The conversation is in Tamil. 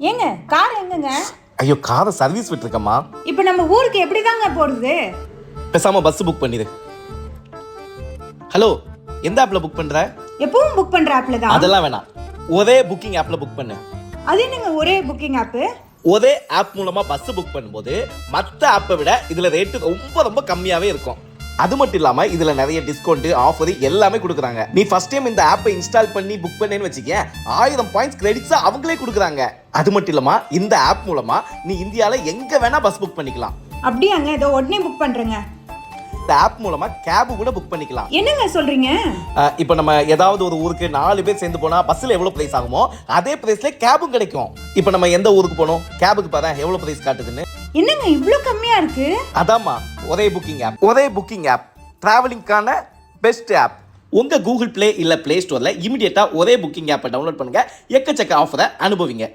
ஏங்க கார் எங்கங்க? ஐயோ காரை சர்வீஸ் விட்டுருக்கம்மா. இப்போ நம்ம ஊருக்கு எப்படி தாங்க போறது? பேசாம பஸ் புக் பண்ணிடு. ஹலோ, எந்த ஆப்ல புக் பண்ற? எப்பவும் புக் பண்ற ஆப்ல தான். அதெல்லாம் வேணாம், ஒரே புக்கிங் ஆப்ல புக் பண்ணு. அது என்னங்க ஒரே புக்கிங் ஆப்? ஒரே ஆப் மூலமா பஸ் புக் பண்ணும்போது மற்ற ஆப்பை விட இதுல ரேட்டு ரொம்ப ரொம்ப கம்மியாவே இருக்கும். அது மட்டும் இல்லாம இதுல நிறைய டிஸ்கவுண்ட் ஆஃபர் எல்லாமே கொடுக்குறாங்க. நீ ஃபர்ஸ்ட் டைம் இந்த ஆப்பை இன்ஸ்டால் பண்ணி புக் பண்ணேன்னு வச்சுக்க 1000 பாயிண்ட்ஸ் கிரெடிட்ஸ் அவங்களே கொடுக்குறாங்க. அது மட்டும் இல்லாம இந்த ஆப் மூலமா நீ இந்தியால எங்க வேணா பஸ் புக் பண்ணிக்கலாம். அப்படியாங்க? இதோ உடனே புக் பண்றேங்க. இந்த ஆப் மூலமா கேப் கூட புக் பண்ணிக்கலாம். என்னங்க சொல்றீங்க? இப்போ நம்ம ஏதாவது ஒரு ஊருக்கு 4 பேர் சேர்ந்து போனா பஸ்ல எவ்வளவு பிரைஸ் ஆகுமோ அதே பிரைஸ்ல கேபும் கிடைக்கும். இப்போ நம்ம எந்த ஊருக்கு போனோம், கேபுக்கு பாரு எவ்வளவு பிரைஸ் காட்டுதுன்னு. என்னங்க இவ்ளோ கம்மியா இருக்கு? அதாம்மா ஒரே புக்கிங் ஆப் டிராவலிங்கான பெஸ்ட் ஆப். உங்க கூகுள் பிளே இல்ல பிளே ஸ்டோர்ல இமிடியேட்டா ஒரே புக்கிங் ஆப்பை டவுன்லோட் பண்ணுங்க. எக்கச்சக்க ஆஃபரை அனுபவிங்க.